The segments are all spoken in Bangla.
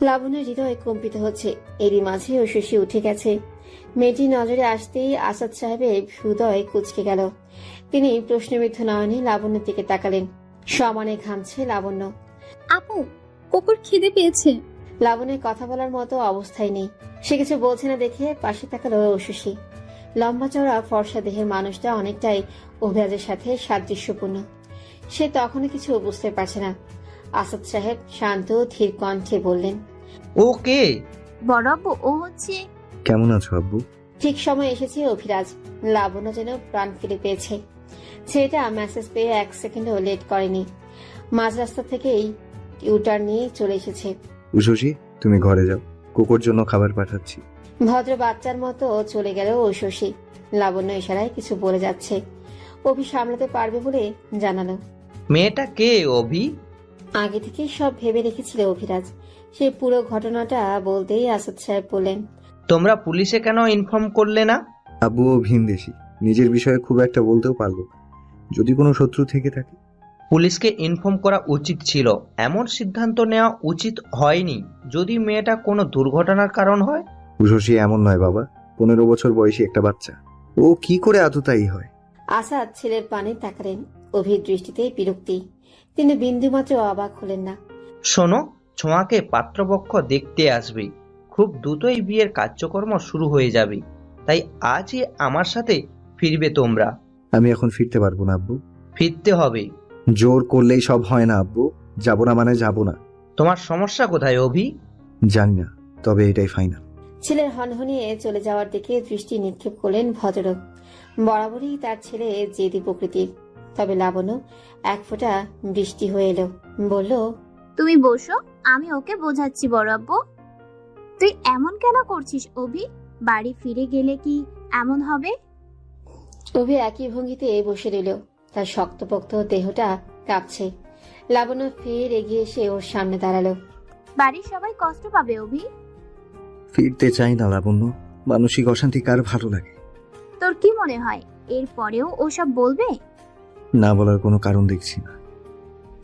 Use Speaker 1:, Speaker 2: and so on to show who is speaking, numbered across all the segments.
Speaker 1: লাবণ্যের হৃদয় কম্পিত হচ্ছে। এরই মাঝে শশী উঠে গেছে। মেয়েটি নজরে আসতেই আসাদ সাহেবের হৃদয় কুঁচকে গেল। তিনি প্রশ্নবিদ্ধ নয়নে লাবণ্যের দিকে তাকালেন। সমানে ঘামছে লাবণ্য।
Speaker 2: আপু, কুকুর খিদে পেয়েছে।
Speaker 1: লাবণ্যের কথা বলার মতো অবস্থায় নেই। সে কিছু বলছে না দেখে পাশে তাকালো শশী। লম্বা চওড়া ফর্সা দেহের মানুষটা অনেকটাই অভিরাজের সাথে সাদৃশ্যপূর্ণ। সে তখনও কিছু বুঝতে পারছে না। আসাদ সাহেব শান্ত ধীর কণ্ঠে বললেন,
Speaker 3: ও কে?
Speaker 2: বড় আব্বু, ও হচ্ছে।
Speaker 4: কেমন আছো আব্বু?
Speaker 1: ঠিক সময় এসেছে অভিরাজ। লাবণ্য যেন প্রাণ ফিরে পেয়েছে। ছেলেটা মেসেজ পেয়ে 1 সেকেন্ডও লেট করেনি। মাঝ রাস্তা থেকেই ইউটার নিয়ে চলে এসেছে।
Speaker 4: উশসী, তুমি ঘরে যাও, কুকুর জন্য খাবার পাঠাচ্ছি।
Speaker 1: ভদ্র বাচ্চার মতো চলে গেল শশী। লাবণ্য ইশারায় কিছু বলে যাচ্ছে। অভি সামলাতে পারবে বলে জানালো।
Speaker 3: মেয়েটা কে অভি?
Speaker 1: আগে থেকে সব ভেবে রেখেছিল অভিরাজ। সে পুরো ঘটনাটা বলতেই আসাদ সাহেব বললেন,
Speaker 3: তোমরা পুলিশে কেন ইনফর্ম করলে না?
Speaker 4: আব্বু ও ভিনদেশী, নিজের বিষয়ে খুব একটা বলতেও পারলো না। যদি কোনো শত্রু থেকে থাকে।
Speaker 3: পুলিশকে ইনফর্ম করা উচিত ছিল। এমন সিদ্ধান্ত নেওয়া উচিত হয়নি যদি মেয়েটা কোনো দুর্ঘটনার কারণ হয়।
Speaker 4: উশসী এমন নয় বাবা, 15 বছর বয়সী একটা বাচ্চা, ও কি করে আততায়ী হয়?
Speaker 1: আসাদ ছেলের পানে তাকালেন। অভির দৃষ্টিতে বিরক্তি। তিনি বিন্দুমাত্র অবাক হলেন না।
Speaker 3: শোনো, ছোঁয়াকে পাত্রপক্ষ দেখতে আসবে। খুব দ্রুতই বিয়ের কার্যক্রম শুরু হয়ে যাবে। তাই আজই আমার সাথে ফিরবে তোমরা।
Speaker 4: আমি এখন ফিরতে পারবো না আব্বু।
Speaker 3: ফিরতে হবে।
Speaker 4: জোর করলেই সব হয় না আব্বু। যাবো না মানে যাবো না।
Speaker 3: তোমার সমস্যা কোথায় অভি?
Speaker 4: জানি না, তবে এটাই ফাইনাল।
Speaker 1: ছেলের হনহনিয়ে চলে যাওয়ার দিকে দৃষ্টি নিক্ষেপ করলেন ভদ্রলোক। বরাবরই তার ছেলে জেদি প্রকৃতির। তবে লাবণ্য এক ফোঁটা বৃষ্টি হয়ে এলো। বলল,
Speaker 2: তুমি বসো, আমি ওকে বোঝাচ্ছি। বড় আব্বু, তুই এমন কেন করছিস অভি? বাড়ি ফিরে গেলে কি এমন হবে?
Speaker 1: অভি একই ভঙ্গিতে বসে রইল। তার শক্তপোক্ত দেহটা কাঁপছে। লাবণ্য ফের এগিয়ে এসে ওর সামনে দাঁড়ালো।
Speaker 2: বাড়ির সবাই কষ্ট পাবে অভি।
Speaker 4: ফিরতে চাই না লাবণ্য। মানসিক অশান্তি কার ভালো লাগে?
Speaker 2: তোর কি মনে হয় এরপরেও ওসব বলবে?
Speaker 4: না বলার কোনো কারণ দেখছি না।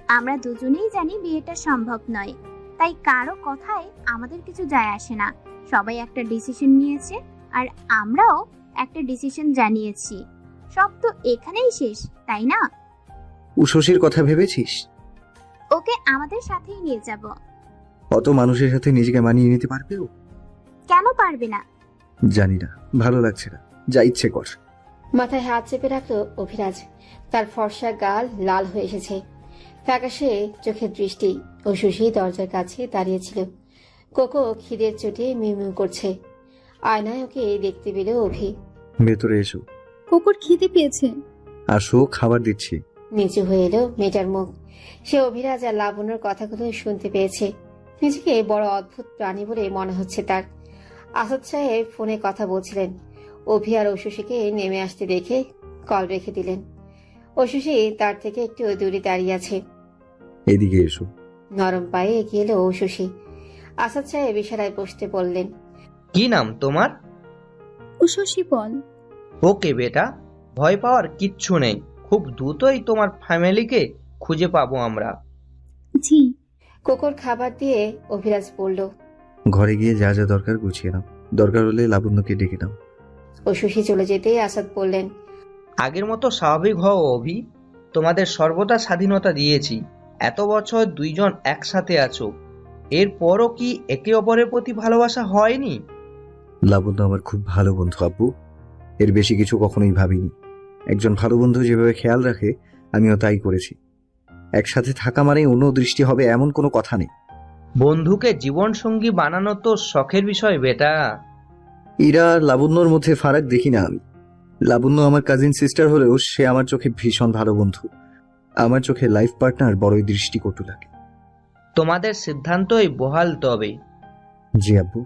Speaker 2: আমরা দুজনেই জানি বিয়েটা সম্ভব নয়, তাই কারো কথায় আমাদের কিছু যায় আসে না। সবাই একটা ডিসিশন নিয়েছে, আর আমরাও একটা ডিসিশন জানিয়েছি। সব তো এখানেই শেষ, তাই না?
Speaker 4: উশসীর কথা ভেবেছিস?
Speaker 2: ওকে আমাদের সাথেই নিয়ে যাব।
Speaker 4: অত মানুষের সাথে নিজেকে মানিয়ে নিতে পারবে ও?
Speaker 2: কেন পারবে না?
Speaker 4: জানি না, ভালো লাগছে না, যা ইচ্ছে কর।
Speaker 1: মাথায় হাত চেপে রাখলো অভিরাজ। তার ফর্সা গাল লাল হয়ে এসেছে। ফ্যাকাশে চোখের দৃষ্টি। ও শশী দরজার কাছে দাঁড়িয়েছিল। কোকো খিদের চোটে মিউমিউ করছে। আয়নায় ওকে দেখতে পেল অভি।
Speaker 4: ভেতরে এসো।
Speaker 2: কুকুর খিদে পেয়েছে।
Speaker 4: আসো, খাবার দিচ্ছি।
Speaker 1: নিচু হয়ে এলো মেয়েটার মুখ। সে অভিরাজ আর লাবণ্যর কথাগুলো শুনতে পেয়েছে। নিজেকে বড় অদ্ভুত প্রাণী বলে মনে হচ্ছে তার। আসাদ সাহেব ফোনে কথা বলছিলেন। অভি আর ঐশীকে নেমে আসতে দেখে কল রেখে দিলেন। ঐশী তার থেকে একটু দূরে দাঁড়িয়ে আছে।
Speaker 4: এদিকে এসো।
Speaker 1: নরম পায়ে এগিয়ে এলো ঐশী। আসাদ সাহেব ইশারায় বসতে বললেন।
Speaker 3: কি নাম তোমার?
Speaker 2: উশসী বল।
Speaker 3: ওকে বেটা, ভয় পাওয়ার কিচ্ছু নেই। খুব দ্রুতই তোমার ফ্যামিলিকে খুঁজে পাবো আমরা।
Speaker 2: জি।
Speaker 1: কোকোর খাবার দিয়ে অভিরাজ বলল,
Speaker 4: ঘরে গিয়ে যা যা দরকার গুছিয়ে নাও। দরকার হলে লাবণ্যকে ডেকে নাও।
Speaker 1: ঐশী চলে যেতেই আসাদ বললেন,
Speaker 3: আগের মতো স্বাভাবিক হও অভি। তোমাদের সর্বদা স্বাধীনতা দিয়েছি। এত বছর দুইজন একসাথে আছো, এরপরও কি একে অপরের প্রতি ভালোবাসা হয়নি?
Speaker 4: লাবণ্য আমার খুব ভালো বন্ধু আব্বু। এর বেশি কিছু কখনোই ভাবিনি। একজন ভালো বন্ধু যেভাবে খেয়াল রাখে, আমিও তাই করেছি। একসাথে থাকা মানে অন্য দৃষ্টি হবে এমন কোনো কথা নেই।
Speaker 3: বন্ধুকে জীবন সঙ্গী বানানো তো শখের বিষয় বেটা।
Speaker 4: ইরা আর লাবণ্যর মধ্যে ফারাক দেখি না আমি। লাবণ্য আমার কাজিন সিস্টার হলেও সে আমার চোখে ভীষণ ভালো বন্ধু। আমার চোখে লাইফ পার্টনার বড়ই দৃষ্টিকটু লাগে।
Speaker 3: তোমাদের সিদ্ধান্তই বহাল তবে।
Speaker 4: জি আব্বু।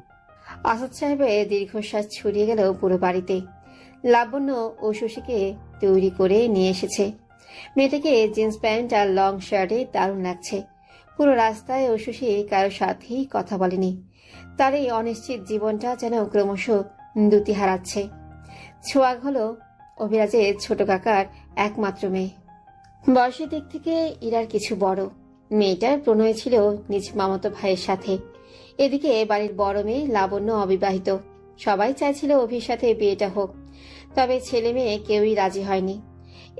Speaker 1: আসাদ সাহেবের দীর্ঘশ্বাস ছড়িয়ে গেল পুরো বাড়িতে। লাবণ্য ও শশীকে তৈরি করে নিয়ে এসেছে। মেয়েটাকে জিন্স প্যান্ট আর লং শার্টে দারুণ লাগছে। পুরো রাস্তায় ও শশী কারোর সাথেই কথা বলেনি। তার এই অনিশ্চিত জীবনটা যেন ক্রমশ দ্যুতি হারাচ্ছে। ছোঁয়াগ হলো অভিরাজের ছোট কাকার একমাত্র মেয়ে। বয়সের দিক থেকে ইরার কিছু বড়। মেয়েটার প্রণয় ছিল নিজ মামাতো ভাইয়ের সাথে। এদিকে বাড়ির বড় মেয়ে লাবণ্য অবিবাহিত। সবাই চাইছিল অভির সাথে বিয়েটা হোক, তবে ছেলে মেয়ে কেউই রাজি হয়নি।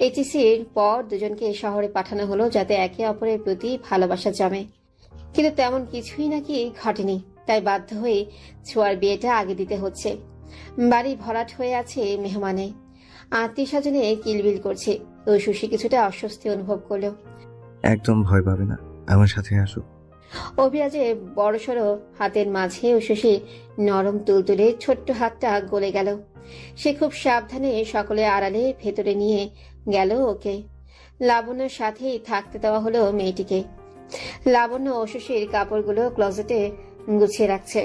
Speaker 1: এইচএসসির পর দুজনকে শহরে পাঠানো হলো যাতে একে অপরের প্রতি ভালোবাসা জমে, কিন্তু তেমন কিছুই নাকি ঘটেনি। তাই বাধ্য হয়ে ছোঁয়ার বিয়েটা আগে দিতে হচ্ছে। বাড়ি ভরাট হয়ে আছে মেহমানে, আত্মীয় স্বজনে কিলবিল করছে। শশী কিছুটা অস্বস্তি অনুভব করলো।
Speaker 4: একদম ভয় পাবে না, আমার সাথে আসো।
Speaker 1: অভিরাজের বড়সড় হাতের মাঝে শশী নরম তুলতুলে ছোট্ট হাতটা গলে গেল। সে খুব সাবধানে সকলে আড়ালে ভেতরে নিয়ে গেল ওকে। লাবণ্যর সাথেই থাকতে দেওয়া হলো মেয়েটিকে। লাবণ্য ও শশীর কাপড়গুলো ক্লোজেটে গুছিয়ে রাখছে।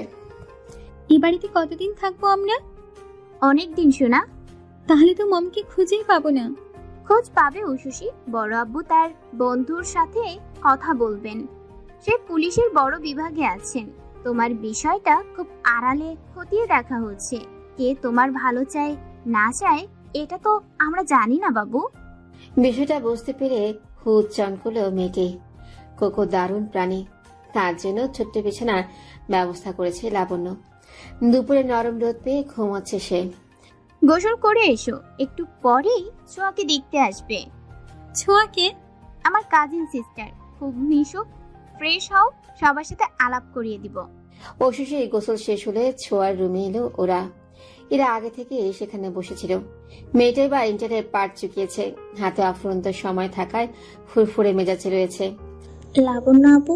Speaker 5: এই বাড়িতে কতদিন থাকবো আমরা?
Speaker 2: অনেক দিন শোনা।
Speaker 5: তাহলে তো মমকে খুঁজেই পাবো না।
Speaker 2: খোঁজ পাবে উশুশি। বড় আব্বু তার বন্ধুর সাথে কথা বলবেন। সে পুলিশের বড় বিভাগে আছেন। তোমার বিষয়টা খুব আড়ালে খতিয়ে দেখা হচ্ছে। কে তোমার ভালো চায় না চায় এটা তো আমরা জানি না বাবু।
Speaker 1: বিষয়টা বুঝতে পেরে হুদ চমকল মেয়েটি। কোকো দারুণ প্রাণী, তার জন্য ছোট্ট বিছানার ব্যবস্থা করেছে লাবণ্য। দুপুরে নরম রোদ পেয়ে ঘুমাচ্ছে সে।
Speaker 2: গোসল করে এসো, একটু পরেই ছোঁয়াকে দেখতে আসবে।
Speaker 5: ছোঁয়াকে?
Speaker 2: আমার কাজিন সিস্টার। খুব মিশুক, ফ্রেশ হও, সবার সাথে আলাপ করিয়ে দিব।
Speaker 1: অবশেষে গোসল শেষ হলে ছোঁয়ার রুমে এলো ওরা। এরা আগে থেকে সেখানে বসেছিল। মেয়েটাই বা ইন্টারের পার্ট চুকিয়েছে, হাতে অফুরন্ত সময় থাকায় ফুরফুরে মেজাজে রয়েছে।
Speaker 6: লাবণ্য আপু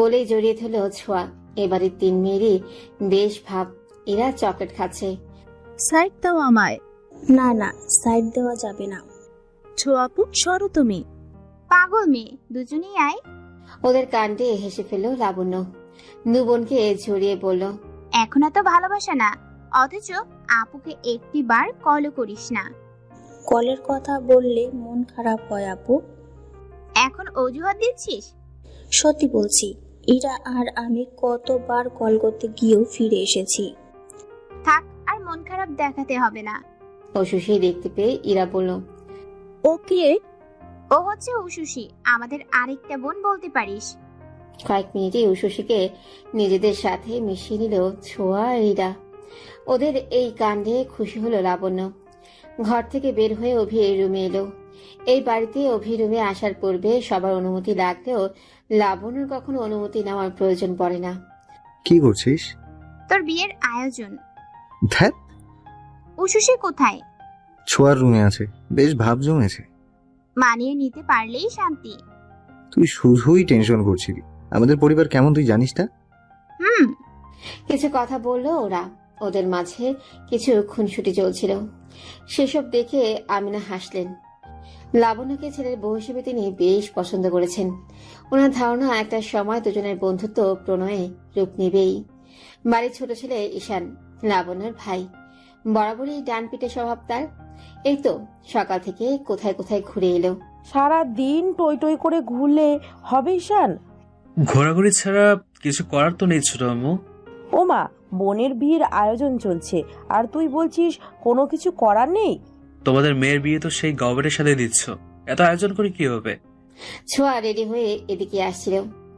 Speaker 1: বলেই জড়িয়ে ধরল ছোঁয়া। এবারের 3 মেয়েরই বেশ ভাব। এরা চকলেট খাচ্ছে।
Speaker 7: সাইড দাও আমায়।
Speaker 6: না না, সাইড দেওয়া যাবে না।
Speaker 7: ছোঁয়া আপু সরো তুমি।
Speaker 2: পাগল মেয়ে, দুজনেই আয়।
Speaker 1: ওদের কাণ্ডে হেসে ফেলল লাবণ্য। দু বোনকে জড়িয়ে বলল,
Speaker 2: এখন এত ভালোবাসা না, অথচ আপুকে একটি বার কলও করিস না।
Speaker 6: কলের কথা বললে মন খারাপ হয় আপু।
Speaker 2: এখন অজুহাত দিচ্ছিস?
Speaker 6: সত্যি বলছি, ইরা আর আমি কতবার কল করতে গিয়েও ফিরে এসেছি।
Speaker 2: থাক, আর মন খারাপ দেখাতে হবে না।
Speaker 1: অশুষি দেখতে পেয়ে ইরা বলল,
Speaker 7: ওকে।
Speaker 2: ও হচ্ছে উশুশি, আমাদের আরেকটা বোন বলতে পারিস।
Speaker 1: কয়েক মিনিটে উশুষিকে নিজেদের সাথে মিশিয়ে নিল ছোঁয়া আর ইরা। ওদের এই কাণ্ডে খুশি হলো লাবণ্য। ঘর থেকে বের হয়ে অভির রুমে এলো। এই বাড়িতে অভির রুমে আসার পূর্বে সবার অনুমতি লাগলেও লাবণ্যর কখনো অনুমতি নেওয়ার প্রয়োজন পড়ে না।
Speaker 4: কি করছিস?
Speaker 2: তোর বিয়ের আয়োজন।
Speaker 4: ধ্যাত,
Speaker 2: উশুশি কোথায়?
Speaker 4: ছোঁয়ার রুমে আছে, বেশ ভাব জমেছে।
Speaker 2: মানিয়ে নিতে পারলেই শান্তি।
Speaker 4: তুই শুধুই টেনশন করছিলি। আমাদের পরিবার কেমন তুই জানিস না?
Speaker 1: কিছু কথা বললো ওরা। ওদের মাঝে কিছু খুনসুটি চলছিল। সেসব দেখে আমিনা হাসলেন। লাবণ্যকে ছেলের বউ হিসেবে তিনি বেশ পছন্দ করেছেন। ওনার ধারণা একটা সময় দুজনের বন্ধুত্ব প্রণয়ে রূপ নেবেই। বাড়ির ছোট ছেলে ঈশান লাবণ্যর ভাই, বরাবরই ডান পিটে স্বভাব তার। এই তো সকাল থেকে কোথায় কোথায় ঘুরে এলো।
Speaker 8: সারা দিন টই টই করে ঘুরলে হবে ঈশান?
Speaker 9: ঘোরাঘুরি ছাড়া কিছু করার তো নেই ছোট আম্মু।
Speaker 8: ওমা, বোনের বিয়ের আয়োজন চলছে আর তুই বলছিস কোনো কিছু করার নেই?
Speaker 9: তোমাদের মেয়ের বিয়ে তো সেই গভর্নমেন্টের সাথে দিচ্ছ, এত আয়োজন করে কি হবে?
Speaker 1: ছোঁয়া রেডি হয়ে এদিকে আসছিল।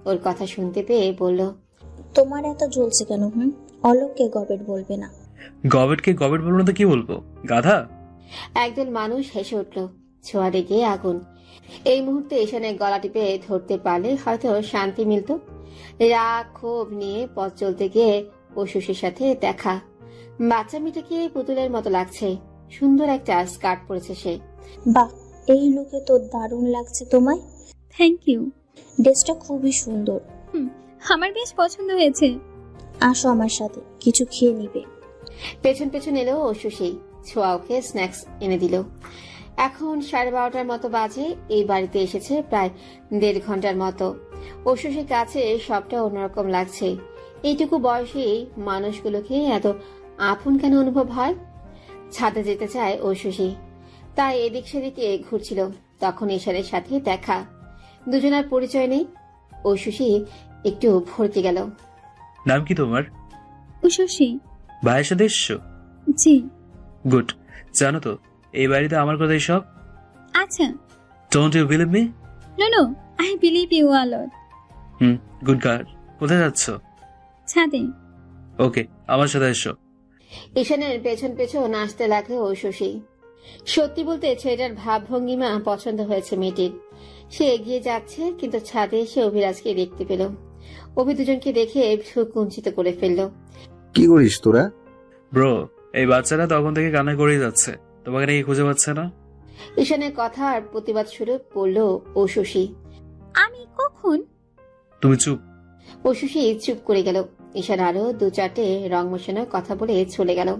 Speaker 1: ওর কথা শুনতে পেয়ে বলল,
Speaker 6: তোমার এত জ্বলছে কেন? অলোককে গবেট বলবে না।
Speaker 9: গভর্নমেন্টকে গভর্নমেন্ট বলবো না তো কি বলবো, গাধা?
Speaker 1: একদল মানুষ হেসে উঠল। ছোঁয়া রেগে আগুন। এই মুহূর্তে ঈশানের গলা টিপে ধরতে পারলে হয়তো শান্তি মিলত। রাগ ক্ষোভ নিয়ে পথ চলতে গিয়ে অশুষির সাথে দেখা। বাচ্চা মেয়েটাকে পুতুলের মতো লাগছে। সুন্দর একটা স্কার্ট পরেছে সে।
Speaker 6: বাহ, এই লুকে তো দারুণ লাগছে তোমায়।
Speaker 5: Thank you.
Speaker 6: ড্রেসটা খুবই সুন্দর।
Speaker 5: আমার বেশ পছন্দ হয়েছে।
Speaker 6: আসো আমার সাথে, কিছু খেয়ে নিবে।
Speaker 1: পেছন পেছন এলো অশুষি। ছোঁয়া ওকে স্ন্যাক্স এনে দিল। এখন 12:30 মতো বাজে। এই বাড়িতে এসেছে প্রায় 1.5 ঘন্টার মতো। অশুষির কাছে সবটা অন্যরকম লাগছে। এইটুকু বয়সে মানুষগুলোকে এত আপন কেন অনুভব হয়? ছাদে যেতে চায় অশুষি, তাই এদিক সেদিকে ঘুরছিল। তখন ঈশানের সাথে দেখা। দুজনের পরিচয় নেই। অশুষি একটু ভরকে গেল।
Speaker 9: নাম কি তোমার?
Speaker 5: উশুশি।
Speaker 9: ভাইয়ের সাথে এসছো?
Speaker 5: জি।
Speaker 9: গুড। জানো তো এই বাড়িতে আমার কথাই সব।
Speaker 5: আচ্ছা।
Speaker 9: Don't you believe me?
Speaker 5: No no, I believe you a lot.
Speaker 9: Good girl. কোথায় যাচ্ছ?
Speaker 5: ছাদে।
Speaker 9: ওকে, আমার সাথে এসো।
Speaker 1: ঈশানের পেছন পেছন আসতে লাগলো শশী। সত্যি বলতে ছেলেটার ভাবভঙ্গিমা পছন্দ হয়েছে মেয়েটির। সে এগিয়ে যাচ্ছে, কিন্তু ছাদে এসে অভিরাজকে দেখতে পেল। অভি দুজনকে দেখে ভ্রু কুঞ্চিত করে ফেললো।
Speaker 4: কি করিস তোরা?
Speaker 9: ব্রো, এই বাচ্চারা তখন থেকে কান্না করেই যাচ্ছে, তোমাকে নাকি খুঁজে পাচ্ছে না।
Speaker 1: ঈশানের কথার প্রতিবাদ স্বরূপ বলল ও শশী।
Speaker 5: আমি কখন?
Speaker 9: তুমি চুপ।
Speaker 1: ও শশী চুপ করে গেল। ঈশান আরো দু চারটে রং মেশানোর কথা বলে চলে গেল।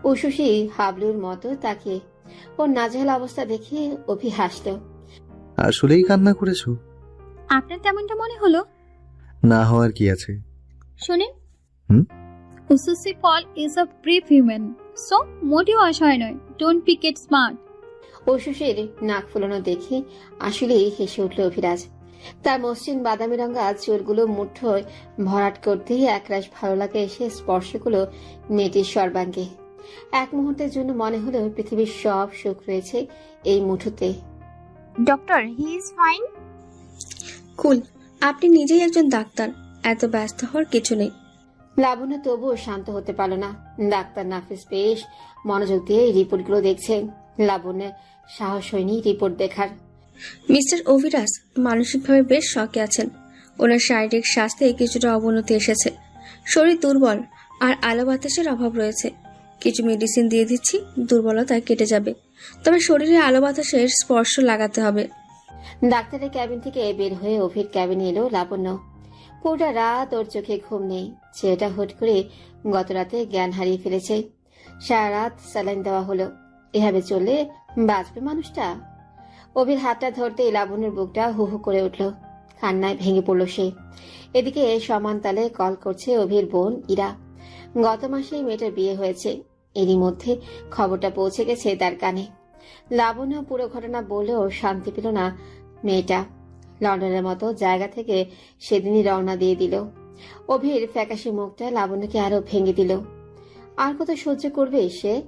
Speaker 1: ও শশী হাবলুর মতো তাকে ওর নাজেহাল অবস্থা দেখে অভি হাসল।
Speaker 4: আসলেই কান্না করেছো?
Speaker 5: আপনার তেমনটা মনে হলো?
Speaker 4: না হওয়ার কি আছে?
Speaker 5: শোনেন,
Speaker 4: হুম?
Speaker 5: Ushoshi fall is a brief human, so মোটেও অসহায় নয়। Don't pick it smart.
Speaker 1: ও শশীর নাক ফুলানো দেখে আসলেই হেসে উঠল অভিরাজ। তার মসৃণ বাদামি রঙা চুলগুলো মুঠোয় ভরাট করতেই একরাশ ভালো লাগে এসে স্পর্শ করলো মেয়েটির সর্বাঙ্গে। এক মুহূর্তের জন্য মনে হলো পৃথিবীর সব সুখ রয়েছে এই মুঠোতে।
Speaker 2: Doctor, he is fine.
Speaker 6: Cool, আপনি নিজেই একজন ডাক্তার, এত ব্যস্ত হওয়ার কিছু নেই।
Speaker 1: লাবণ্য তবুও শান্ত হতে পারল না। ডাক্তার নাফিস বেশ মনোযোগ দিয়ে রিপোর্টগুলো দেখছে। লাবণ্যের সাহস হয়নি রিপোর্ট দেখার।
Speaker 6: মিস্টার অভিরাজ মানসিকভাবে বেশ শকে আছেন। ওনার শারীরিক স্বাস্থ্যে কিছুটা অবনতি এসেছে। শরীর দুর্বল আর আলো বাতাসের অভাব রয়েছে। কিছু মেডিসিন দিয়ে দিচ্ছি, দুর্বলতা কেটে যাবে। তবে শরীরে আলো বাতাসের স্পর্শ লাগাতে হবে।
Speaker 1: ডাক্তারের ক্যাবিন থেকে বের হয়ে অভির ক্যাবিনে এলো লাবণ্য। পুরোটা রাত ওর চোখে ঘুম নেই। ছেলেটা হুট করে গত রাতে জ্ঞান হারিয়ে ফেলেছে। সারা রাত স্যালাইন দেওয়া হলো। এভাবে চললে বাঁচবে মানুষটা? অভির হাতটা ধরতেই লাবণ্যর বুকটা হু হু করে উঠল। কান্নায় ভেঙে পড়ল সে। এদিকে সমান তালে কল করছে অভির বোন ইরা। গত মাসেই মেয়েটার বিয়ে হয়েছে। এরই মধ্যে খবরটা পৌঁছে গেছে তার কানে। লাবণ্য পুরো ঘটনা বললেও শান্তি পেল না মেয়েটা। লন্ডনের মতো জায়গা থেকে সেদিনই রওনা দিয়ে দিল। অভির ফ্যাকাশে মুখটা লাবণ্যকে আরো ভেঙে দিল। আর কত সহ্য করবে সে?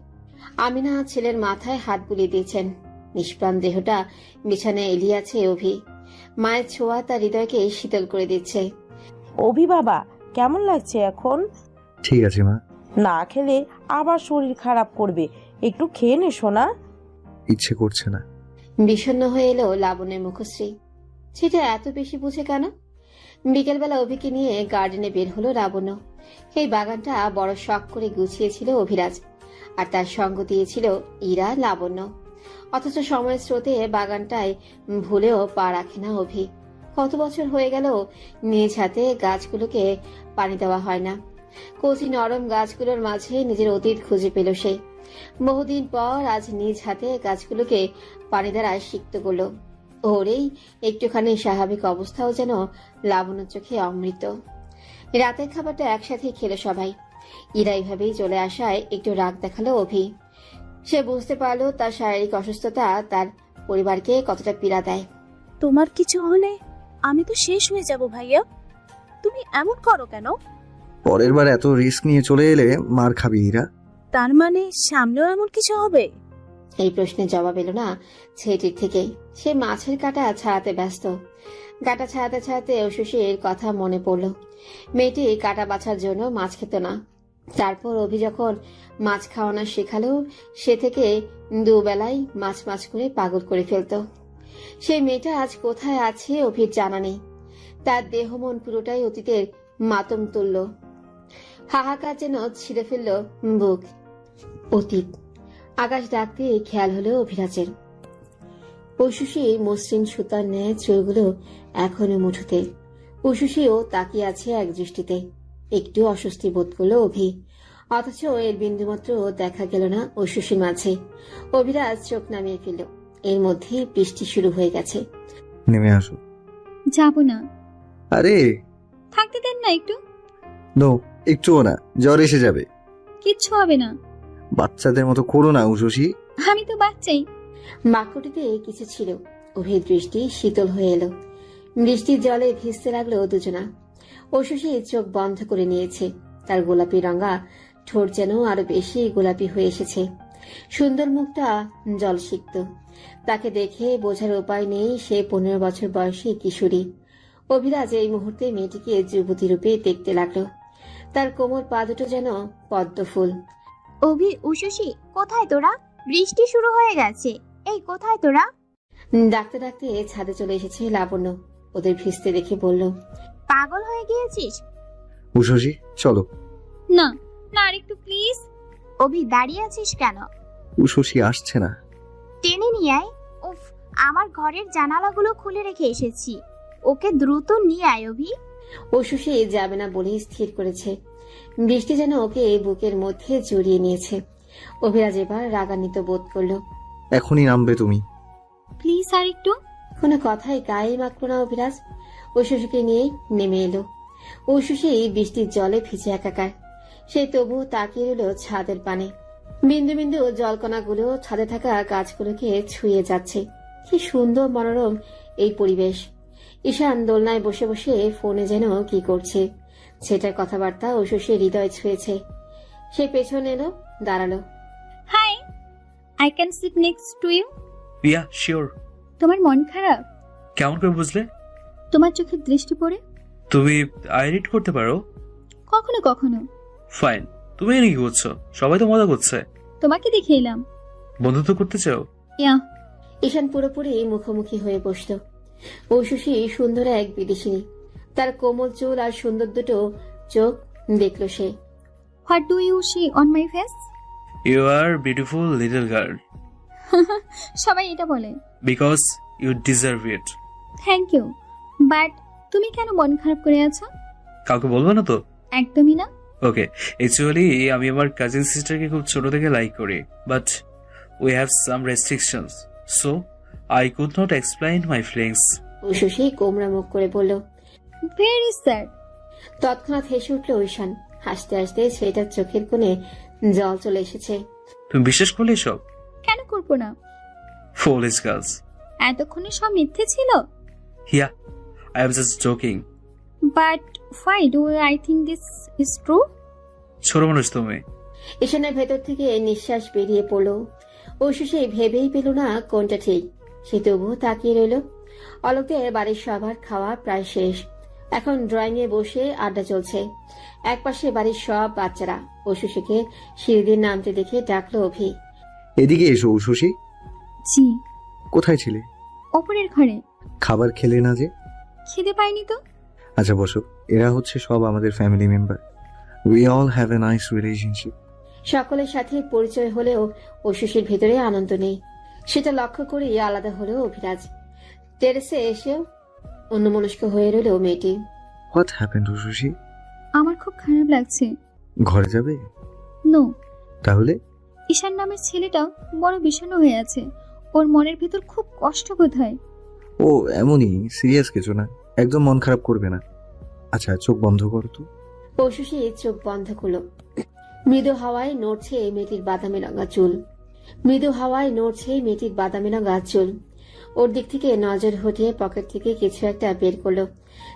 Speaker 1: আমিনা ছেলের মাথায় হাত বুলিয়ে দিয়েছেন। নিষ্প্রাণ দেহটা বিছানায় এলিয়ে আছে অভি। মায়ের ছোঁয়া তার হৃদয়কে শীতল করে দিচ্ছে।
Speaker 8: অভি বাবা, কেমন লাগছে এখন?
Speaker 4: ঠিক আছে মা।
Speaker 8: না খেলে আবার শরীর খারাপ করবে, একটু খেয়ে নে সোনা।
Speaker 4: ইচ্ছে করছে না।
Speaker 1: বিষণ্ণ হয়ে এলো লাবণ্যের মুখশ্রী। সেটা এত বেশি বুঝে কেন? বিকেলবেলা অভিকে নিয়ে গার্ডেনে বের হলো লাবণ্য। এই বাগানটা বড় শখ করে গুছিয়েছিল অভিরাজ, আর তার সঙ্গ দিয়েছিল ইরা, লাবণ্য। অথচ সময়ের স্রোতে বাগানটায় ভুলেও পা রাখে না অভি। কত বছর হয়ে গেল নিজ হাতে গাছগুলোকে পানি দেওয়া হয় না। কচি নরম গাছগুলোর মাঝে নিজের অতীত খুঁজে পেল সে। বহুদিন পর আজ নিজ হাতে গাছগুলোকে পানি দ্বারা সিক্ত করলো। ওর এই একটুখানি স্বাভাবিক অবস্থাও যেন লাবণ্যর চোখে অমৃত। রাতের খাবারটা একসাথে খেলো সবাই। ইরা এইভাবেই চলে আসায় একটু রাগ দেখালো অভি। সে বুঝতে পারলো তার শারীরিক অসুস্থতা তার পরিবারকে কতটা পীড়া দেয়।
Speaker 7: তোমার কিছু হলে আমি তো শেষ হয়ে যাব ভাইয়া। তুমি এমন করো কেন?
Speaker 4: পরের বার এত রিস্ক নিয়ে চলে এলে মার খাবি ইরা।
Speaker 7: তার মানে সামনেও এমন কিছু হবে?
Speaker 1: এই প্রশ্নের জবাব এলো না ছেলেটির থেকে। সে মাছের কাঁটা ছাড়াতে ব্যস্ত। কাঁটা ছাড়াতে ছাড়াতে শশীর কথা মনে পড়ল। মেয়েটি কাঁটা বাছার জন্য মাছ খেত না। তারপর অভি যখন মাছ খাওয়ানো শেখালো, সে থেকে দুবেলাই মাছ মাছ করে পাগল করে ফেলত। সেই মেয়েটা আজ কোথায় আছে অভির জানা নেই। তার দেহ মন পুরোটাই অতীতের মাতম তুলল। হাহাকার যেন ছিঁড়ে ফেলল বুক। অতীত। আকাশ ডাকতে খেয়াল হলো অভিরাজের। উশুষি মসৃণ সুতার ন্যায় চুলগুলো এখনো মুঠোতে। উশুষিও তাকিয়ে আছে এক দৃষ্টিতে। একটু অস্বস্তি বোধ করলো অভি। অথচ এর বিন্দুমাত্র দেখা গেল না উশুষির মাঝে। অভিরাজ চোখ নামিয়ে ফেলল। এর মধ্যে বৃষ্টি শুরু হয়ে গেছে।
Speaker 4: নেমে আসো।
Speaker 5: যাবো না।
Speaker 4: আরে
Speaker 5: থাকতে দেন না একটু।
Speaker 4: নো, একটুও না, জ্বর এসে যাবে।
Speaker 5: কিচ্ছু হবে না।
Speaker 4: বাচ্চাদের মতো করো না উশসী।
Speaker 5: আমি তো বাচ্চাই।
Speaker 1: বাক্যটিতে কিছু ছিল। অভির দৃষ্টি শীতল হয়ে এলো। বৃষ্টির জলে ভিজতে লাগলো দুজনা। উশুষী চোখ বন্ধ করে নিয়েছে। তার গোলাপি রঙা ঠোঁট যেন আরো বেশি গোলাপি হয়ে এসেছে। সুন্দর মুখটা জলসিক্ত। তাকে দেখে বোঝার উপায় নেই সে 15 বছর বয়সী কিশোরী। অভিরাজ এই মুহূর্তে মেয়েটিকে যুবতী রূপে দেখতে লাগলো। তার কোমর পা দুটো যেন পদ্ম ফুল।
Speaker 2: অভি, উশসী, কোথায় তোরা? বৃষ্টি শুরু হয়ে গেছে। এই কোথায় তোরা?
Speaker 1: ডাকতে ডাকতে ছাদে চলে এসেছে লাবণ্য। ওদের ভিজতে দেখে বলল,
Speaker 2: পাগল হয়ে গিয়েছিস?
Speaker 4: উষসী, চলো।
Speaker 5: না না, আরেকটু প্লিজ।
Speaker 2: অভি, দাঁড়িয়ে আছিস কেন?
Speaker 4: উষসী আসছে না।
Speaker 2: টেনে নিয়ে আয়। উফ, আমার ঘরের জানালাগুলো খুলে রেখে এসেছি। ওকে দ্রুত নিয়ে আয় অভি।
Speaker 1: উষসী যাবে না বলেই স্থির করেছে। বৃষ্টি যেন ওকে বুকের মধ্যে জড়িয়ে নিয়েছে। অভিরাজ এবার রাগান্বিত বোধ করলো।
Speaker 4: এখনই নামবে তুমি?
Speaker 5: প্লিজ আরেকটু।
Speaker 1: কোনো কথাই গায়ে মাখলো না অভিরাজ। উষসীকে নিয়ে নেমে এলো। উষসী বৃষ্টির জলে ভিজে একাকার। সে তবু তাকিয়ে রইল ছাদের পানে। বিন্দু বিন্দু জলকণাগুলো ছাদে থাকা গাছগুলোকে ছুঁয়ে যাচ্ছে। কি সুন্দর মনোরম এই পরিবেশ। ঈশান দোলনায় বসে বসে ফোনে যেন কি করছে, সেটার কথাবার্তা উষসীর হৃদয় ছুঁয়েছে। সে পেছনে এলো, দাঁড়ালো।
Speaker 5: Hi, I can sit next to you.
Speaker 9: Yeah sure.
Speaker 5: তোমার মন খারাপ?
Speaker 9: কেমন করে বুঝলে?
Speaker 5: তোমার চোখের দৃষ্টি পড়ে।
Speaker 9: তুমি আই রিড করতে পারো?
Speaker 5: কখনো কখনো।
Speaker 9: ফাইন। তুমি এখানে কি করছো? সবাই তো মজা করছে।
Speaker 5: তোমাকে দেখে এলাম।
Speaker 9: বন্ধুত্ব করতে চাও?
Speaker 5: ইয়া।
Speaker 1: ঈশান পুরোপুরি মুখোমুখি হয়ে বসল। উষসী সুন্দর এক বিদেশিনী। তার কোমল চুল আর সুন্দর দুটো চোখ দেখল সে।
Speaker 5: What do you see on my face?
Speaker 9: You are beautiful little girl.
Speaker 5: সবাই এটা বলে।
Speaker 9: Because you deserve it.
Speaker 5: Thank you, but তুমি কেন মন খারাপ করে আছো?
Speaker 9: কাউকে বলবো না তো?
Speaker 5: একদমই না।
Speaker 9: ওকে, অ্যাকচুয়ালি আমি আমার কাজিন সিস্টারকে খুব ছোট থেকে লাইক করি, but we have some restrictions, so I could not explain my feelings.
Speaker 1: Ushoshi কোমরা মুখ করে বলল।
Speaker 5: Very sad.
Speaker 1: তৎক্ষণাৎ হেসে উঠল ঈশান। হাসতে হাসতে ছেলেটার চোখের কোণে জল চলে এসেছে।
Speaker 9: তুমি বিশ্বাস করলে সব?
Speaker 5: কেন করবো না?
Speaker 9: Foolish girls.
Speaker 5: এতক্ষণে সব মিথ্যে ছিল?
Speaker 9: Hiya, I am just joking.
Speaker 5: But why do I think this is true?
Speaker 9: ছোট মানুষ তুমি।
Speaker 1: ঈশানের ভেতর থেকে নিঃশ্বাস বেরিয়ে পড়ল। উষসী ভেবেই পেল না কোনটা ঠিক। সে তবুও তাকিয়ে রইল। অলোকদের বাড়ির সবার খাওয়া প্রায় শেষ। এখন ড্রয়িং এ বসে আড্ডা চলছে। একপাশে বাড়ির সব বাচ্চারা। উষসীকে সিঁড়ি দিয়ে নামতে দেখে ডাকলো অভি।
Speaker 4: এদিকে এসো উষসী।
Speaker 5: জি।
Speaker 4: কোথায় ছিলে?
Speaker 5: ওপরের ঘরে।
Speaker 4: খাবার খেলে না যে?
Speaker 5: খিদে পাইনি তো।
Speaker 4: আচ্ছা বসো। এরা হচ্ছে সব আমাদের family member. We all have a nice relationship.
Speaker 1: সকলের সাথে পরিচয় হলেও উষসীর ভেতরে আনন্দ নেই। সেটা লক্ষ্য করে আলাদা হলো অভিরাজ। টেরেসে এসেও অন্যমনস্ক হয়ে রইল মেয়েটি।
Speaker 4: What happened Ushasi?
Speaker 5: আমার খুব খারাপ লাগছে।
Speaker 4: ঘরে যাবে?
Speaker 5: নো।
Speaker 4: তাহলে?
Speaker 5: ঈশান নামের ছেলেটা বড় বিষণ্ণ হয়ে আছে। ওর মনের ভেতর খুব কষ্ট কোথায়।
Speaker 4: ও এমনই, সিরিয়াস কিছু না, একদম মন খারাপ করবে না। আচ্ছা চোখ বন্ধ করো তো।
Speaker 1: উষসী চোখ বন্ধ করলো। মৃদু হাওয়ায় নড়ছে মেয়েটির বাদামি রঙা চুল। মৃদু হাওয়ায় নড়ছে মেয়েটির বাদামি রঙা চুল। ওর দিক থেকে নজর হটিয়ে পকেট থেকে কিছু একটা বের করলো।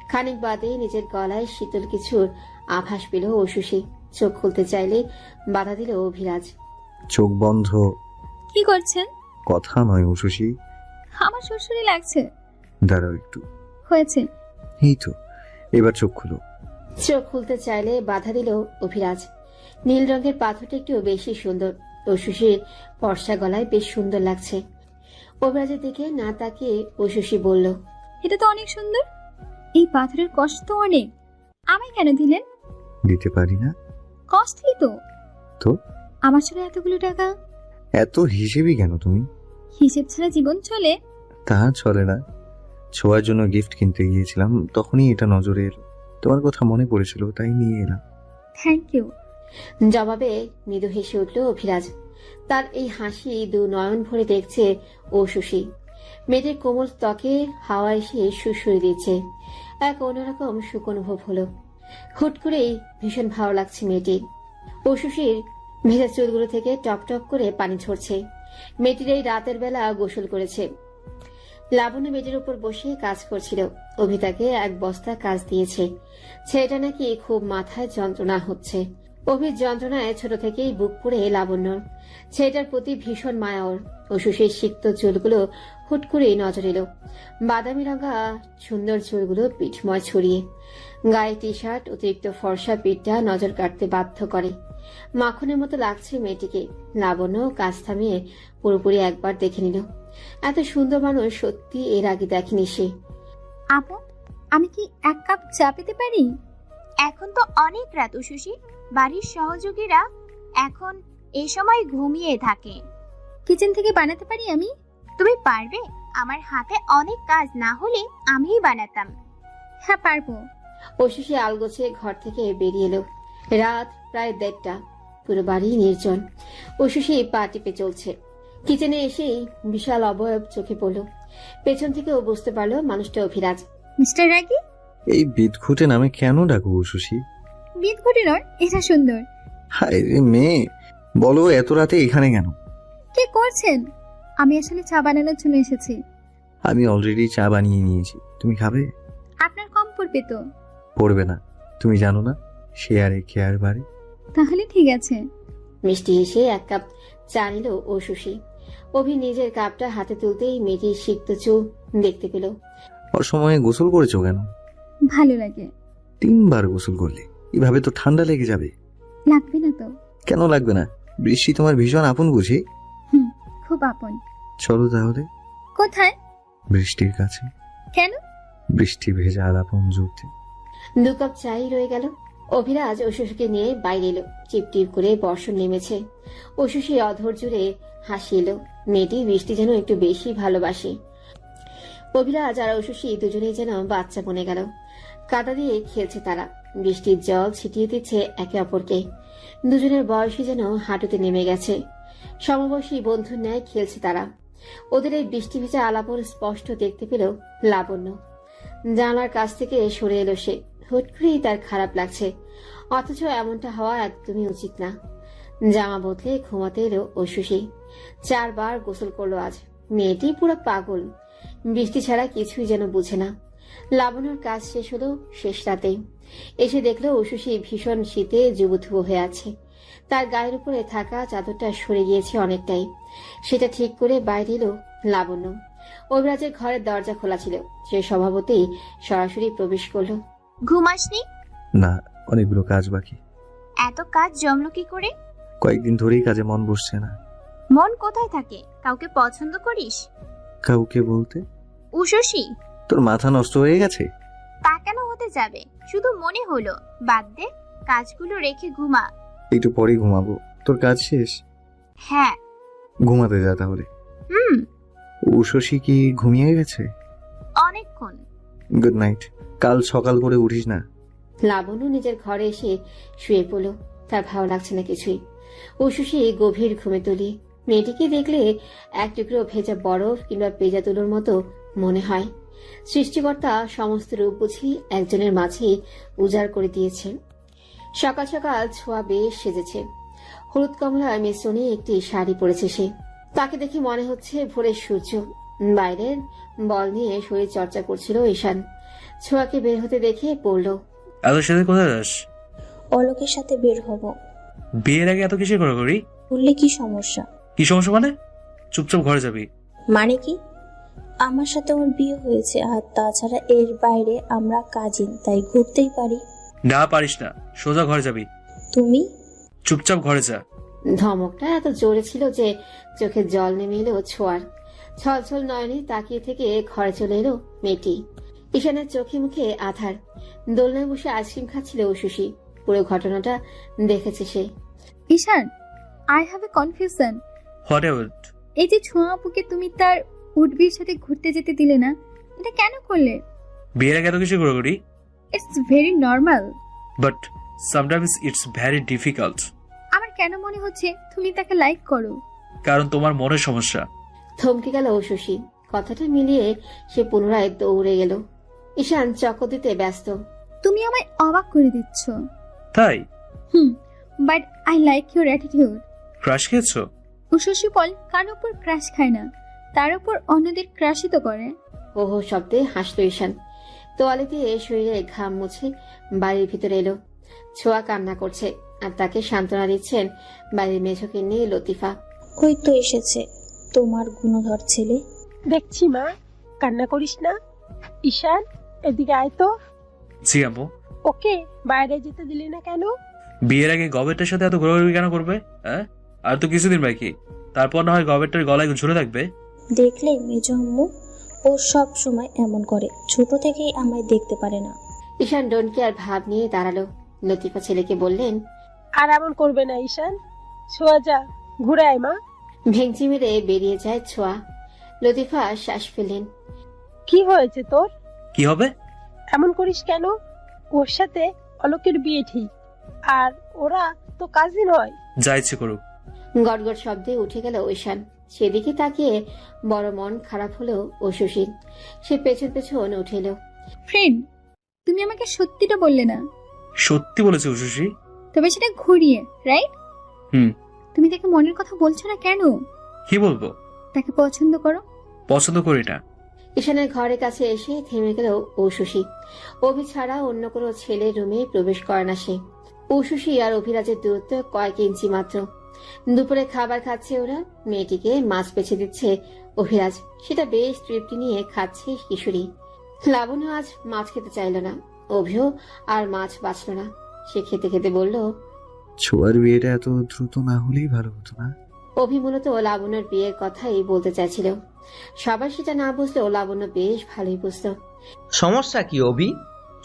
Speaker 1: খানিক বাদে নিজের গলায় শীতল কিছুর আভাস পেল উষসী। চোখ খুলতে চাইলে বাধা দিল অভিরাজ।
Speaker 4: চোখ বন্ধ।
Speaker 5: কি করছেন?
Speaker 4: কথা নয় উষসী।
Speaker 5: আমার শ্বশুরি লাগছে।
Speaker 4: দাঁড়াও একটু।
Speaker 5: হয়েছে।
Speaker 4: এই তো, এবার চোখ খুলো।
Speaker 1: চোখ খুলতে চাইলে বাধা দিল অভিরাজ। নীল রঙের পাথরটা একটু বেশি সুন্দর। উষসীর ফর্সা গলায় বেশ সুন্দর লাগছে। অভিরাজের দিকে না তাকিয়ে উষসী বলল,
Speaker 5: এটা তো অনেক সুন্দর। এই পাথরের কষ্ট তো অনেক। আমায় কেন দিলেন?
Speaker 4: দিতে পারি না।
Speaker 5: কস্টলি তো।
Speaker 4: তো
Speaker 5: আমার ছেলে এতগুলো টাকা।
Speaker 4: এত হিসেবই কেন তুমি?
Speaker 5: হিসেব ছাড়া জীবন চলে?
Speaker 4: তা চলে না। ছোঁয়ার জন্য গিফট কিনতে গিয়েছিলাম, তখনই এটা নজরে এলো। তোমার কথা মনে পড়েছিল, তাই নিয়ে এলাম।
Speaker 5: Thank you.
Speaker 1: জবাবে মৃদু হেসে উঠল অভিরাজ। তার এই হাসি দু নয়ন ভরে দেখছে উষসী। মেয়েটির কোমল ত্বকে হাওয়া এসে সুসুরি দিচ্ছে। এক অন্যরকম সুখ অনুভব হলো। হুট করেই ভীষণ ভালো লাগছে মেয়েটির। উষসীর ভেজা চুলগুলো থেকে টপ টপ করে পানি ঝরছে। মেয়েটির এই রাতের বেলা গোসল করেছে। লাবণ্য বেডের উপর বসে কাজ করছিল। অভি তাকে এক বস্তা কাজ দিয়েছে। ছেলেটা নাকি খুব মাথায় যন্ত্রণা হচ্ছে। অভির যন্ত্রণায় ছোট থেকেই বুক পুড়ে লাবণ্যর। ছেলেটার প্রতি ভীষণ মায়া ওর। উষসীর সিক্ত চুলগুলো হুট করে নজর এলো। বাদামি রঙা সুন্দর চুলগুলো পিঠময় ছড়িয়ে। গায়ে টি শার্ট, অতিরিক্ত ফর্সা পিঠটা নজর কাটতে বাধ্য করে। মাখনের মতো লাগছে মেয়েটিকে। লাবণ্য কাজ থামিয়ে পুরোপুরি একবার দেখে নিল। এত সুন্দর মানুষ সত্যি এর আগে দেখেনি সে।
Speaker 5: আপু, আমি কি 1 কাপ চা পেতে পারি?
Speaker 2: এখন তো অনেক রাত উশুশি, বাড়ির সহযোগীরা এখন এই সময় ঘুমিয়ে থাকে।
Speaker 5: কিচেন থেকে বানাতে পারি আমি?
Speaker 2: তুমি পারবে? আমার হাতে অনেক কাজ, না হলে আমিই বানাতাম।
Speaker 5: হ্যাঁ পারবো।
Speaker 1: অশুষি আলগোছে ঘর থেকে বেরিয়ে এলো। রাত প্রায় 1:30। পুরো বাড়ি নির্জন। অশুষি পা টিপে চলছে। কিচেনে এসেই বিশাল অবয়ব চোখে পড়ল। পেছন থেকে ও বুঝতে পারলো মানুষটা অভিরাজ।
Speaker 5: মিস্টার রাগি?
Speaker 4: এই বিদঘুটে নামে কেন ডাকো শশী?
Speaker 5: বিদঘুটে নয়, এটা সুন্দর।
Speaker 4: হায় রে মেয়ে, বলো এত রাতে এখানে কেন?
Speaker 5: কি করছেন? আমি আসলে চা বানানোর জন্য এসেছি।
Speaker 4: আমি অলরেডি চা বানিয়ে নিয়েছি, তুমি খাবে?
Speaker 5: আপনার কম পড়বে তো।
Speaker 4: পড়বে না, তুমি জানো না শেয়ারে কেয়ার বাড়ে।
Speaker 5: তাহলে ঠিক আছে।
Speaker 1: মিষ্টি হেসে 1 কাপ চা নিল অশুষি। অভি নিজের কাপটা হাতে তুলতেই মেয়েটির সিক্ত চোখ দেখতে পেল।
Speaker 4: অসময়ে গোসল করেছো কেন?
Speaker 5: ভালো লাগে।
Speaker 4: 3 বার গোসল করলে এভাবে তো ঠান্ডা লেগে যাবে।
Speaker 5: লাগবে না তো।
Speaker 4: কেন লাগবে না? বৃষ্টি তোমার ভীষণ আপন বুঝি?
Speaker 5: খুব আপন।
Speaker 4: চলো তাহলে।
Speaker 5: কোথায়?
Speaker 4: বৃষ্টির কাছে।
Speaker 5: কেন?
Speaker 4: বৃষ্টি ভেজা আর আপন জুড়তে।
Speaker 1: 2 কাপ চাই রয়ে গেল। অভিরাজ অশুষিকে নিয়ে বাইরে এলো। টিপ করে বর্ষণ নেমেছে। অশুষি অধৈর্য জুড়ে হাসি এলো। মেয়েটি বৃষ্টি যেন একটু বেশি ভালোবাসে। অভিরাজ আর অশুষি দুজনেই যেন বাচ্চা বনে গেল। কাদা দিয়ে খেলছে তারা। বৃষ্টির জল ছিটিয়ে দিচ্ছে একে অপরকে। দুজনের বয়সী যেন হাঁটুতে নেমে গেছে। সমবয়সী বন্ধুর ন্যায় খেলছে তারা। ওদের এই বৃষ্টি ভেজা আলাপন স্পষ্ট দেখতে পেল লাবণ্য। জানালার কাছ থেকে সরে এলো সে। হুট করেই তার খারাপ লাগছে, অথচ এমনটা হওয়া একদমই উচিত না। জামা বদলে ঘুমাতে এলো অশুষি। 4 বার গোসল করলো আজ। মেয়েটি পুরো পাগল। বৃষ্টি ছাড়া কিছুই যেন বুঝে না। লাবণ্যর কাজ শেষ হলো শেষ রাতে। এসে দেখলো অশুষি ভীষণ শীতে জুবুথুবু হয়ে আছে। তার গায়ের উপরে থাকা চাদরটা সরে গিয়েছে অনেকটাই। সেটা ঠিক করে বাইরে এলো লাবণ্য। অভিরাজের ঘরের দরজা খোলা ছিল। সে স্বভাবতেই সরাসরি প্রবেশ করলো।
Speaker 2: ঘুমাসনি?
Speaker 4: না, অনেকগুলো কাজ বাকি।
Speaker 2: এত কাজ জমলো কি করে?
Speaker 4: কয়েকদিন ধরেই কাজে মন বসছে না।
Speaker 2: মন কোথায় থাকে? কাউকে পছন্দ করিস?
Speaker 4: কাউকে বলতে?
Speaker 2: উশুশি?
Speaker 4: তোর মাথা নষ্ট হয়ে গেছে?
Speaker 2: তা কেন হতে যাবে? শুধু মনে হলো। বাদ দে, কাজগুলো রেখে ঘুমা।
Speaker 4: একটু পরেই ঘুমাবো। তোর কাজ শেষ?
Speaker 2: হ্যাঁ।
Speaker 4: ঘুমাতে যা তাহলে। শশী কি ঘুমিয়ে গেছে?
Speaker 2: অনেকক্ষণ।
Speaker 4: Good night. কাল সকাল করে উঠিস না।
Speaker 1: লাবণ্য নিজের ঘরে এসে শুয়ে পড়ল। তার ভালো লাগছে না কিছুই। অশুষি গভীর ঘুমে তুলি। মেয়েটিকে দেখলে এক টুকরো ভেজা বরফ কিংবা পেঁজা তুলোর মতো মনে হয়। সৃষ্টিকর্তা সমস্ত রূপ বুঝি একজনের মাঝে উজাড় করে দিয়েছে। সকাল সকাল ছোঁয়া বেশ সেজেছে। হলুদ কমলার মিশ্রণে একটি শাড়ি পরেছে সে। তাকে দেখে মনে হচ্ছে ভোরের সূর্য। বাইরের বল নিয়ে শরীর চর্চা করছিল ঈশান। ছোঁয়াকে বের হতে দেখে পড়ল।
Speaker 9: আলোর সাথে কোথায় যাস?
Speaker 10: অলোকের সাথে বের হব।
Speaker 9: বিয়ের আগে এত কিসের করি?
Speaker 10: বললে কি সমস্যা?
Speaker 9: কি সমস্যা মানে? চুপচাপ ঘরে যাবি।
Speaker 10: মানে কি? আমার সাথে ওর বিয়ে হয়েছে, আর তাছাড়া এর বাইরে আমরা কাজিন, তাই ঘুরতেই পারি।
Speaker 9: না পারিস না, সোজা ঘরে যাবি।
Speaker 10: তুমি
Speaker 9: চুপচাপ ঘরে যা।
Speaker 1: ধমকটা এত জোরে ছিল যে চোখে জল নেমে এলো ছোঁয়ার। ছলছল নয়নে তাকিয়ে থেকে ঘরে চলে এলো মেয়েটি। ঈশানের চোখে মুখে আধার। দোলনায় বসে আইসক্রিম খাচ্ছিল অশুষি। পুরো ঘটনাটা দেখেছে সে।
Speaker 5: Ishan, I have a confusion.
Speaker 9: Whatever?
Speaker 5: এই যে ছোঁয়া আপুকে তুমি তার উডবির সাথে ঘুরতে যেতে দিলে না, এটা কেন করলে?
Speaker 9: বিয়ের আগে এত কিসের করি?
Speaker 5: It's very normal.
Speaker 9: But sometimes it's very difficult.
Speaker 5: আমার কেন মনে হচ্ছে তুমি তাকে লাইক করো?
Speaker 9: কারণ তোমার মনের সমস্যা।
Speaker 1: থমকে গেল অশুষি। কথাটা মিলিয়ে সে পুনরায় দৌড়ে গেল। ঈশান চক্কর দিতে ব্যস্ত।
Speaker 5: তুমি আমায় অবাক করে দিচ্ছ।
Speaker 9: তাই?
Speaker 5: But I like your attitude.
Speaker 9: Crush খেয়েছো?
Speaker 5: উশসী বল কার উপর ক্রাশ খায় না, তার উপর অন্যদের ক্রাশই তো করে।
Speaker 1: ওহো শব্দে হাসল ঈশান। তোয়ালে দিয়ে শরীরে ঘাম মুছে বাড়ির ভিতরে এলো। ছোঁয়া কান্না করছে আর তাকে সান্ত্বনা দিচ্ছেন বাড়ির মেঝোকে নিয়ে লতিফা।
Speaker 10: ওই তো এসেছে তোমার গুণধর ছেলে।
Speaker 7: দেখছি মা, কান্না করিস না। ঈশান, এদিকে আয় তো।
Speaker 9: জি আম্মু,
Speaker 7: ওকে বাইরে যেতে দিলি না কেন?
Speaker 9: বিয়ের আগে গবেটের সাথে এত ঘোরাঘুরি কেন করবে? হ্যাঁ, আর তো কিছুদিন বাকি, তারপর না হয় গবেটের গলায় ঝুলে থাকবে।
Speaker 10: দেখলে মেজ আম্মু, ও সব সময় এমন করে, ছোট থেকেই আমায় দেখতে পারে না।
Speaker 1: ঈশান ডোন্ট কেয়ার ভাব নিয়ে দাঁড়ালো। লতিফা ছেলেকে বললেন,
Speaker 7: আর এমন করবে না ঈশান। ছোঁয়া যা, ঘুরে আয় মা।
Speaker 1: ভেঙচি মেরে বেরিয়ে যায় ছোঁয়া। লতিফা শ্বাস ফেললেন।
Speaker 7: কি হয়েছে তোর?
Speaker 9: কি হবে?
Speaker 7: এমন করিস কেন? ওর সাথে অলোকের বিয়ে ঠিক, আর ওরা তো কাজিন হয়।
Speaker 9: যা ইচ্ছে করুক।
Speaker 1: গড়গড় শব্দে উঠে গেল ঈশান। সেদিকে তাকিয়ে বড় মন খারাপ হলো অসুশীল। সে পেছন পেছন উঠে এলো।
Speaker 5: ফ্রেন্ড, তুমি আমাকে সত্যিটা বললে না।
Speaker 9: সত্যি বলেছে উশুশি।
Speaker 5: তবে সেটা ঘুরিয়ে, রাইট?
Speaker 9: হুম।
Speaker 5: তুমি তাকে মনের কথা বলছো না কেন?
Speaker 9: কি বলবো?
Speaker 5: তাকে পছন্দ করো।
Speaker 9: পছন্দ করি না।
Speaker 1: ঈশানের ঘরের কাছে এসে থেমে গেল ঔশুশী। অভি ছাড়া অন্য কোনো ছেলের রুমে প্রবেশ করে না সে। ঔশুশী আর অভিরাজের দূরত্ব কয়েক ইঞ্চি মাত্র। দুপুরে খাবার খাচ্ছে ওরা। মেয়েটিকে মাছ বেছে দিচ্ছে অভিরাজ। সেটা বেশ তৃপ্তি নিয়ে খাচ্ছে কিশোরী। লাবণ্য আজ মাছ খেতে চাইল না। অভিও আর মাছ বাঁচল না। সে খেতে খেতে বলল,
Speaker 4: ছোঁয়ার বিয়েটা এত দ্রুত না হলেই ভালো হতো না?
Speaker 1: অভি মূলত লাবণ্যর বিয়ের কথাই বলতে চাইছিল। সবাই সেটা না বুঝলেও লাবণ্য বেশ ভালোই বুঝতো।
Speaker 3: সমস্যা কি অভি?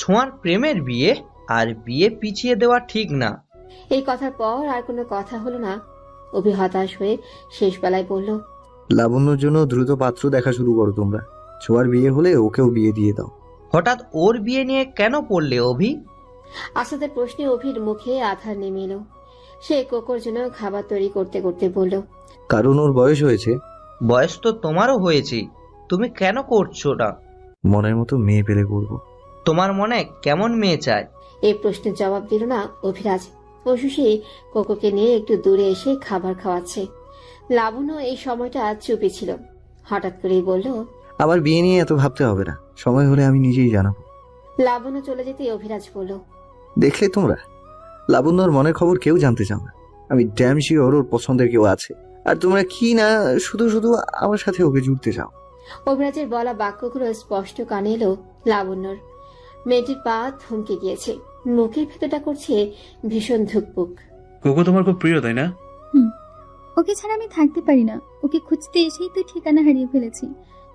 Speaker 3: ছোঁয়ার প্রেমের বিয়ে, আর বিয়ে পিছিয়ে দেওয়া ঠিক না।
Speaker 1: এই কথার পর আর কোনো কথা হলো না। অভি হতাশ হয়ে শেষ বেলায় বলল,
Speaker 4: লাবণ্যর জন্য দ্রুত পাত্র দেখা শুরু করো তোমরা। ছোঁয়ার বিয়ে হলে ওকেও বিয়ে দিয়ে দাও।
Speaker 3: হঠাৎ ওর বিয়ে নিয়ে কেন পড়লে অভি?
Speaker 1: আসাদের প্রশ্নে অভির মুখে আধার নেমে এলো। সে কোকোর জন্য খাবার তৈরি করতে করতে বলল,
Speaker 4: কারণ ওর বয়স হয়েছে।
Speaker 3: বয়স তো তোমারও হয়েছে, তুমি কেন করছো না?
Speaker 4: মনের মতো মেয়ে পেলে করবো।
Speaker 3: তোমার মনে কেমন মেয়ে চায়?
Speaker 1: এই প্রশ্নের জবাব দিল না অভিরাজ। অসুশী কোকোকে নিয়ে একটু দূরে এসে খাবার খাওয়াচ্ছে। লাবণ্য এই সময়টা চুপি ছিল। হঠাৎ করেই বলল,
Speaker 4: আবার বিয়ে নিয়ে এত ভাবতে হবে না, সময় হলে আমি নিজেই জানাবো।
Speaker 1: লাবণ্য চলে যেতে অভিরাজ বলল,
Speaker 4: দেখলে তোমরা, লাবণ্যর মনের খবর কেউ জানতে চাও না। আমি ড্যাম শিওর ওর পছন্দের কেউ আছে, আর তোমরা কি না শুধু শুধু আমার সাথে ওকে জুড়তে চাও।
Speaker 1: অভিরাজের বলা বাক্যগুলো স্পষ্ট কানে এলো লাবণ্যর। মেয়েটির পা থমকে গিয়েছে। মুখের ভেতরটা করছে ভীষণ ধুকপুক।
Speaker 9: কোকো তোমার খুব প্রিয়, তাই না?
Speaker 5: ওকে ছাড়া আমি থাকতে পারি না। ওকে খুঁজতে এসেই তো ঠিকানা হারিয়ে ফেলেছি।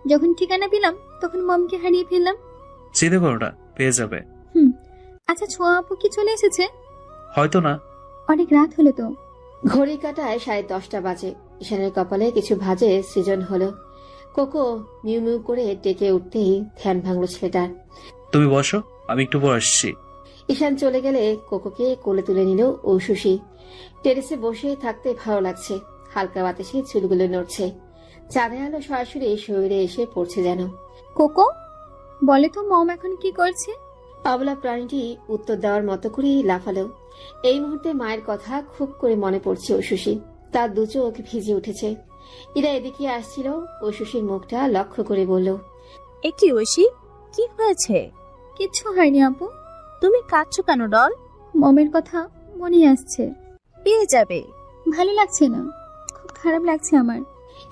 Speaker 5: যখন ঠিকানা পেলাম তখন মমকে হারিয়ে ফেললাম।
Speaker 9: চিন্তা করো না, পেয়ে যাবে।
Speaker 5: আচ্ছা, ছোঁয়া আপু কি চলে এসেছে?
Speaker 9: হয়তো না।
Speaker 5: অনেক রাত হলো তো।
Speaker 1: ঘড়ি কাটায় 10:30 বাজে। ঈশানের কপালে কিছু ভাজে সৃজন হলো। কোকো মিউ মিউ করে ডেকে উঠতেই ধ্যান ভাঙল ছেলেটার।
Speaker 9: তুমি বসো, আমি একটু পর আসছি।
Speaker 1: ঈশান চলে গেলে কোকোকে কোলে তুলে নিল ঔশুশী। টেরেসে বসে থাকতে ভালো লাগছে। হালকা বাতাসে চুলগুলো নড়ছে। চাঁদের আলো সরাসরি শরীরে এসে পড়ছে যেন।
Speaker 5: কোকো, বলে তো মম এখন কি করছে?
Speaker 1: অবলা প্রাণীটি উত্তর দেওয়ার মতো করেই লাফালো। এই মুহূর্তে মায়ের কথা খুব করে মনে পড়ছে ঐশী। তার দু চোখ ভিজে উঠেছে। ইরা এদিকে আসছিল। ঐশীর মুখটা লক্ষ্য করে বলল,
Speaker 7: এ কি ঐশী, কি হয়েছে?
Speaker 5: কিচ্ছু হয়নি আপু।
Speaker 7: তুমি কাঁদছো কেন ডল?
Speaker 5: মমের কথা মনে আসছে।
Speaker 7: পেয়ে যাবে।
Speaker 5: ভালো লাগছে না, খুব খারাপ লাগছে আমার।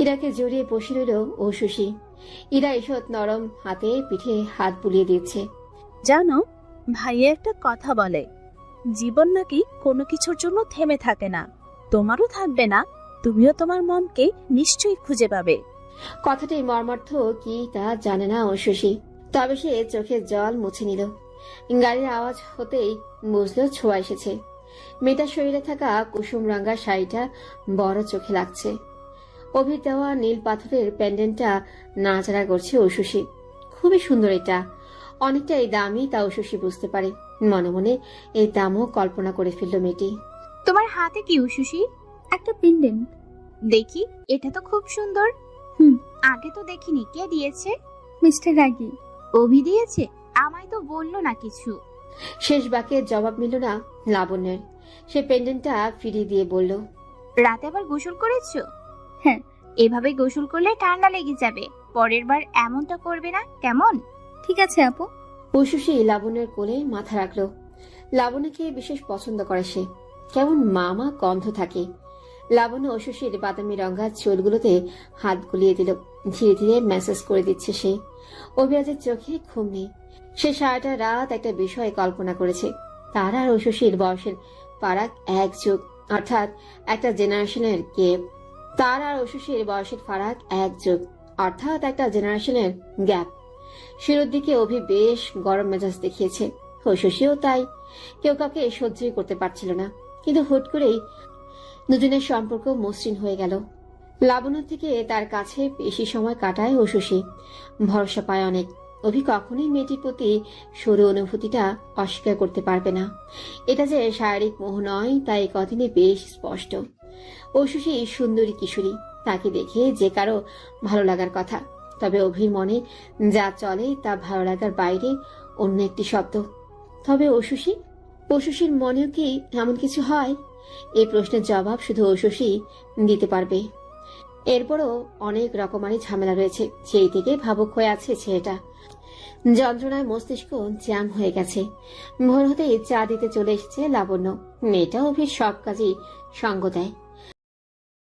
Speaker 1: ইরাকে জড়িয়ে বসে রইল ঐশী। ইরা ঈষৎ নরম হাতে পিঠে হাত বুলিয়ে দিচ্ছে।
Speaker 7: জানো, ভাইয়া একটা কথা বলে, জীবন নাকি কোনো কিছুর জন্য থেমে থাকে না। তোমারও থাকবে না, তুমিও তোমার মনকে নিশ্চয়ই খুঁজে পাবে।
Speaker 1: কথাটির মর্মার্থ কি তা জানে না ঐশী। তবে সে চোখের জল মুছে নিল। গাড়ির আওয়াজ হতেই বুঝলো ছোঁয়া এসেছে। মেয়েটার শরীরে থাকা কুসুম রাঙ্গা শাড়িটা বড় চোখে লাগছে। অভির দেওয়া নীল পাথরের প্যান্ডেন্টটা নাড়াচাড়া করছে ঐশী। খুবই সুন্দর এটা। অনেকটাই দামি তা ঐশী বুঝতে পারে। মনে মনে এই দামও কল্পনা করে ফেলল মেয়েটি।
Speaker 2: তোমার হাতে কি উশুশি?
Speaker 5: একটা পেন্ডেন্ট।
Speaker 2: দেখি, এটা তো খুব সুন্দর। আগে তো দেখিনি, কে দিয়েছে?
Speaker 5: মিস্টার রাগি।
Speaker 2: অভি দিয়েছে? আমায় তো বললো না কিছু।
Speaker 1: শেষ বাক্যের জবাব মিলল না লাবণ্যের। সে পেন্ডেন্টটা ফিরিয়ে দিয়ে বলল,
Speaker 2: রাতে আবার গোসল করেছো?
Speaker 5: হ্যাঁ।
Speaker 2: এভাবে গোসল করলে ঠান্ডা লেগে যাবে। পরের বার এমনটা করবে না, কেমন?
Speaker 5: ঠিক আছে আপু।
Speaker 1: ঐশী লাবণ্যের কোলে মাথা রাখলো। লাবণ্যকে বিশেষ পছন্দ করে সে। কেমন মামা গন্ধ থাকে। লাবণ্য ঐশীর বাদামি রঙা চুলগুলোতে হাত গুলিয়ে দিল। ধীরে ধীরে ম্যাসেজ করে দিচ্ছে সে। অভিরাজের চোখে ঘুম নেই। সে সারাটা রাত একটা বিষয় কল্পনা করেছে। তার আর ঐশীর বয়সের ফারাক 1 যুগ, অর্থাৎ একটা জেনারেশনের গ্যাপ। তার আর ঐশীর বয়সের ফারাক 1 যুগ, অর্থাৎ একটা জেনারেশনের গ্যাপ। শুরুর দিকে অভি বেশ গরম মেজাজ দেখিয়েছে, ঐশীও তাই। কেউ কাউকে সহ্যই করতে পারছিল না, কিন্তু হুট করেই দুজনের সম্পর্ক মসৃণ হয়ে গেল। লাবণ্য থেকে তার কাছে বেশি সময় কাটায় ঐশী, ভরসা পায় অনেক। অভি কখনোই মেয়েটির প্রতি সরু অনুভূতিটা অস্বীকার করতে পারবে না। এটা যে শারীরিক মোহ নয়, তাই কদিনে বেশ স্পষ্ট। ঐশী সুন্দরী কিশোরী, তাকে দেখে যে কারো ভালো লাগার কথা। তবে অভির মনে যা চলে তা ভালো লাগার বাইরে অন্য একটি শব্দ। তবে ঐশীর মনেও কি এমন কিছু হয়? এই প্রশ্নের জবাব শুধু ঐশী দিতে পারবে। এরপরও অনেক রকমারি ঝামেলা রয়েছে, সেই থেকে ভাবুক হয়ে আছে ছেলেটা। যন্ত্রণায় মস্তিষ্ক জ্যাম হয়ে গেছে। ভোর হতেই চা দিতে চলে এসেছে লাবণ্য। মেয়েটা অভির সব কাজেই সঙ্গ দেয়।